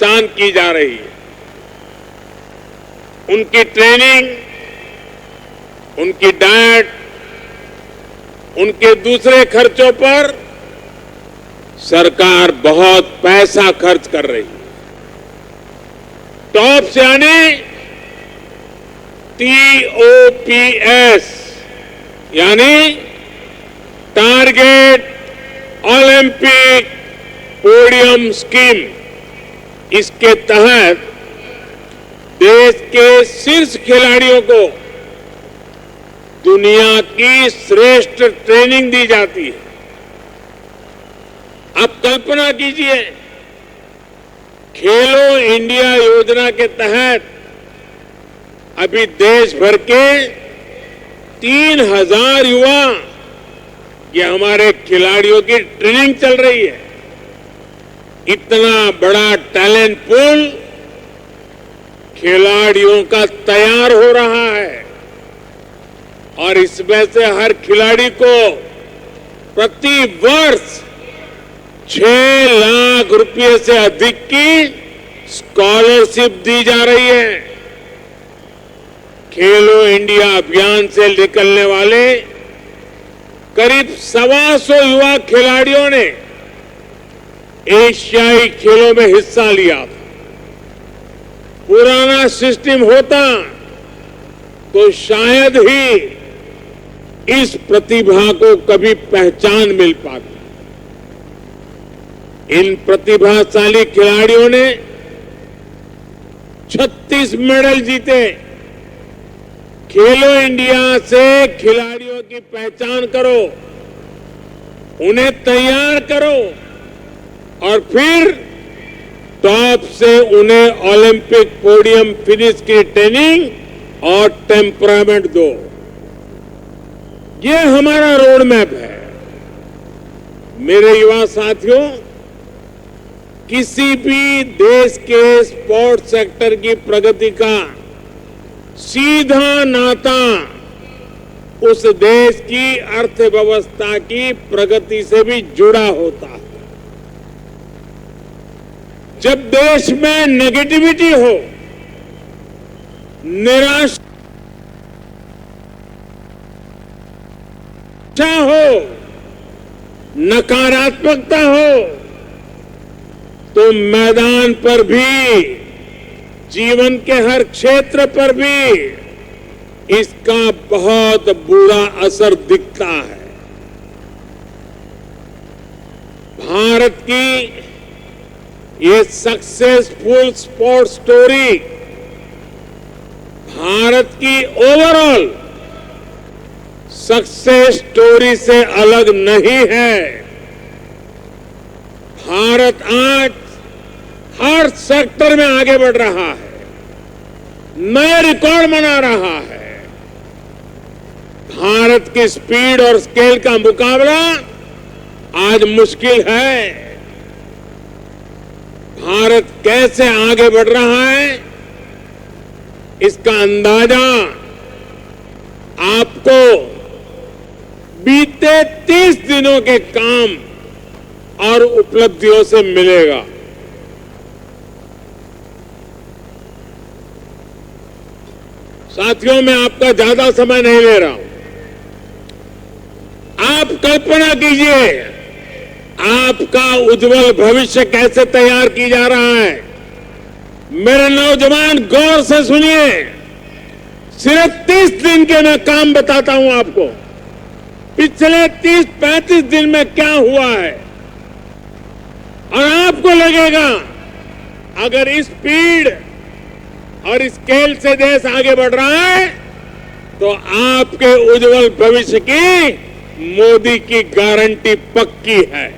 पहचान की जा रही है। उनकी ट्रेनिंग, उनकी डाइट, उनके दूसरे खर्चों पर सरकार बहुत पैसा खर्च कर रही है। टॉप्स यानी TOPS यानी टारगेट ओलंपिक पोडियम स्कीम, इसके तहत देश के शीर्ष खिलाड़ियों को दुनिया की श्रेष्ठ ट्रेनिंग दी जाती है। आप कल्पना कीजिए, खेलो इंडिया योजना के तहत अभी देश भर के 3000 युवा, ये हमारे खिलाड़ियों की ट्रेनिंग चल रही है। इतना बड़ा टैलेंट पूल खिलाड़ियों का तैयार हो रहा है और इसमें से हर खिलाड़ी को प्रति वर्ष 6 लाख रुपए से अधिक की स्कॉलरशिप दी जा रही है। खेलो इंडिया अभियान से निकलने वाले करीब 125 युवा खिलाड़ियों ने एशियाई खेलों में हिस्सा लिया था। पुराना सिस्टम होता तो शायद ही इस प्रतिभा को कभी पहचान मिल पाती। इन प्रतिभाशाली खिलाड़ियों ने 36 मेडल जीते। खेलो इंडिया से खिलाड़ियों की पहचान करो, उन्हें तैयार करो और फिर टॉप से उन्हें ओलंपिक पोडियम फिनिश की ट्रेनिंग और टेम्परामेंट दो। ये हमारा रोड मैप है। मेरे युवा साथियों, किसी भी देश के स्पोर्ट्स सेक्टर की प्रगति का सीधा नाता उस देश की अर्थव्यवस्था की प्रगति से भी जुड़ा होता है। जब देश में नेगेटिविटी हो, निराशा हो, नकारात्मकता हो, तो मैदान पर भी, जीवन के हर क्षेत्र पर भी इसका बहुत बुरा असर दिखता है। भारत की ये सक्सेसफुल स्पोर्ट्स स्टोरी भारत की ओवरऑल सक्सेस स्टोरी से अलग नहीं है। भारत आज हर सेक्टर में आगे बढ़ रहा है, नए रिकॉर्ड बना रहा है। भारत की स्पीड और स्केल का मुकाबला आज मुश्किल है। भारत कैसे आगे बढ़ रहा है, इसका अंदाजा आपको बीते 30 दिनों के काम और उपलब्धियों से मिलेगा। साथियों, मैं आपका ज्यादा समय नहीं ले रहा हूं। आप कल्पना कीजिए, आपका उज्जवल भविष्य कैसे तैयार की जा रहा है। मेरे नौजवान, गौर से सुनिए। सिर्फ 30 दिन के मैं काम बताता हूं आपको। पिछले 30-35 दिन में क्या हुआ है, और आपको लगेगा अगर इस स्पीड और स्केल से देश आगे बढ़ रहा है तो आपके उज्जवल भविष्य की मोदी की गारंटी पक्की है।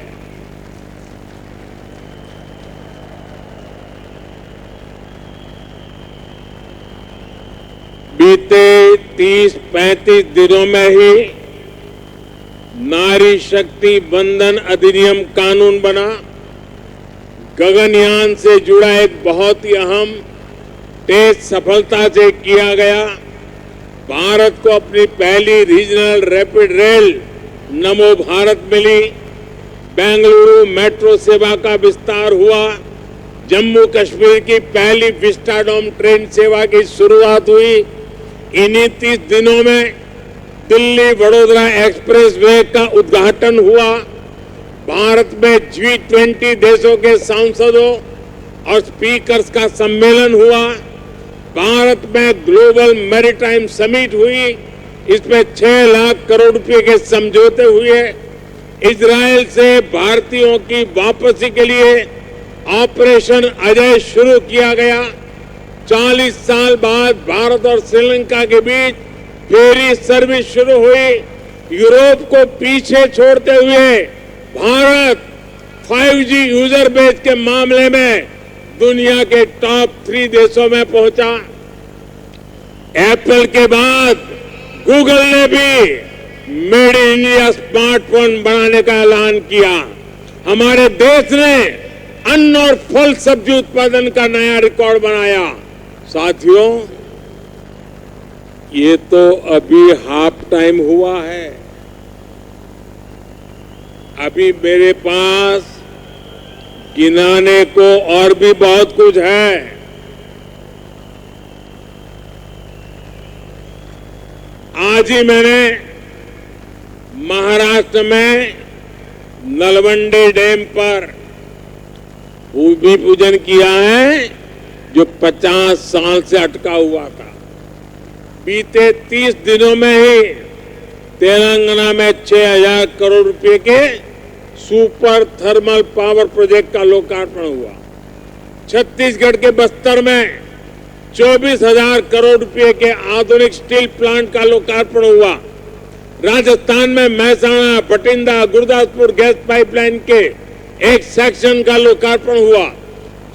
बीते 30-35 दिनों में ही नारी शक्ति बंधन अधिनियम कानून बना। गगनयान से जुड़ा एक बहुत ही अहम टेस्ट सफलता से किया गया। भारत को अपनी पहली रीजनल रैपिड रेल नमो भारत मिली। बेंगलुरु मेट्रो सेवा का विस्तार हुआ, जम्मू कश्मीर की पहली विस्टाडोम ट्रेन सेवा की शुरुआत हुई। इन्हीं 30 दिनों में दिल्ली वडोदरा एक्सप्रेस वे का उद्घाटन हुआ। भारत में G20 देशों के सांसदों और स्पीकर्स का सम्मेलन हुआ। भारत में ग्लोबल मैरीटाइम समिट हुई। इसमें 6 लाख करोड़ रुपए के समझौते हुए। इजरायल से भारतीयों की वापसी के लिए ऑपरेशन अजय शुरू किया गया। 40 साल बाद भारत और श्रीलंका के बीच फेरी सर्विस शुरू हुई। यूरोप को पीछे छोड़ते हुए भारत 5G यूजर बेस के मामले में दुनिया के टॉप 3 देशों में पहुंचा। एप्पल के बाद गूगल ने भी मेड इन इंडिया स्मार्टफोन बनाने का ऐलान किया। हमारे देश ने अन्न और फल सब्जी उत्पादन का नया रिकॉर्ड बनाया। साथियों, ये तो अभी हाफ टाइम हुआ है। अभी मेरे पास गिनाने को और भी बहुत कुछ है। आज ही मैंने महाराष्ट्र में नलवंडे डैम पर भूमि पूजन किया है, जो 50 साल से अटका हुआ था। बीते 30 दिनों में ही तेलंगाना में 6,000 करोड़ रुपए के सुपर थर्मल पावर प्रोजेक्ट का लोकार्पण हुआ। छत्तीसगढ़ के बस्तर में 24,000 करोड़ रुपए के आधुनिक स्टील प्लांट का लोकार्पण हुआ। राजस्थान में महसाणा, बठिंडा, गुरदासपुर गैस पाइपलाइन के एक सेक्शन का लोकार्पण हुआ।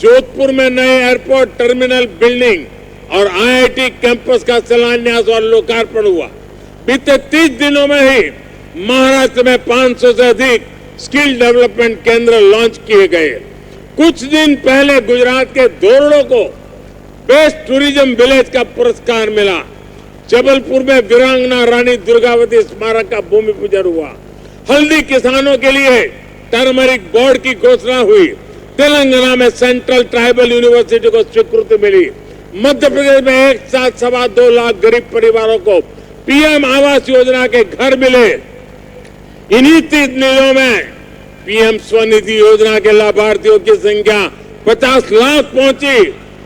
जोधपुर में नए एयरपोर्ट टर्मिनल बिल्डिंग और IIT कैंपस का शिलान्यास और लोकार्पण हुआ। बीते 30 दिनों में ही महाराष्ट्र में 500 से अधिक स्किल डेवलपमेंट केंद्र लॉन्च किए गए। कुछ दिन पहले गुजरात के धोरडो को बेस्ट टूरिज्म विलेज का पुरस्कार मिला। जबलपुर में वीरांगना रानी दुर्गावती स्मारक का भूमि पूजन हुआ। हल्दी किसानों के लिए टर्मरिक बोर्ड की घोषणा हुई। तेलंगाना में सेंट्रल ट्राइबल यूनिवर्सिटी को स्वीकृति मिली। मध्य प्रदेश में एक साथ 2.25 लाख गरीब परिवारों को PM आवास योजना के घर मिले। इन्हीं 30 दिनों में PM स्वनिधि योजना के लाभार्थियों की संख्या 50 लाख पहुंची।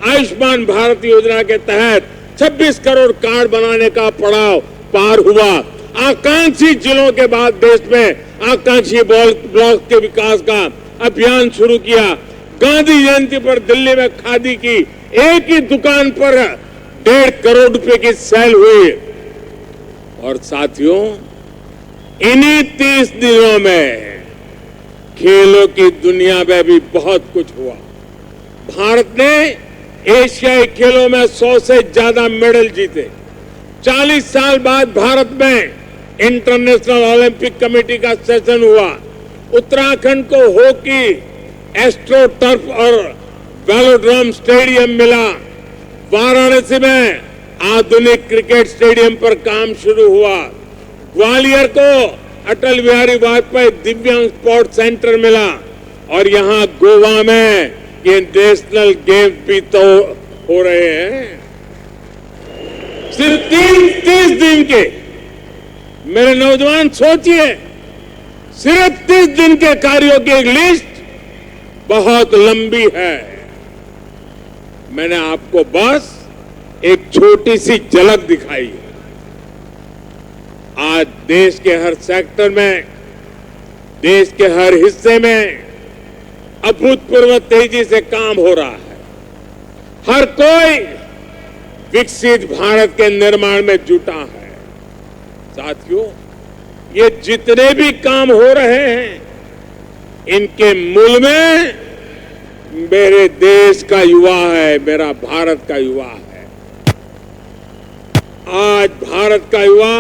आयुष्मान भारत योजना के तहत 26 करोड़ कार्ड बनाने का पड़ाव पार हुआ। आकांक्षी जिलों के बाद देश में आकांक्षी ब्लॉक के विकास का अभियान शुरू किया। गांधी जयंती पर दिल्ली में खादी की एक ही दुकान पर 1.5 करोड़ रुपए की सेल हुई। और साथियों, इन्हीं 30 दिनों में खेलों की दुनिया में भी बहुत कुछ हुआ। भारत ने एशियाई खेलों में 100 से ज्यादा मेडल जीते। 40 साल बाद भारत में इंटरनेशनल ओलंपिक कमेटी का सेशन हुआ। उत्तराखंड को हॉकी, एस्ट्रो टर्फ और वेलोड्रोम स्टेडियम मिला। वाराणसी में आधुनिक क्रिकेट स्टेडियम पर काम शुरू हुआ। ग्वालियर को अटल बिहारी वाजपेयी दिव्यांग स्पोर्ट्स सेंटर मिला। और यहां गोवा में ये नेशनल गेम भी तो हो रहे हैं। सिर्फ 30 दिन के, मेरे नौजवान सोचिए, सिर्फ 30 दिन के कार्यों की एक लिस्ट बहुत लंबी है। मैंने आपको बस एक छोटी सी झलक दिखाई है। आज देश के हर सेक्टर में, देश के हर हिस्से में अभूतपूर्व तेजी से काम हो रहा है। हर कोई विकसित भारत के निर्माण में जुटा है। साथियों, ये जितने भी काम हो रहे हैं, इनके मूल में मेरे देश का युवा है, मेरा भारत का युवा है। आज भारत का युवा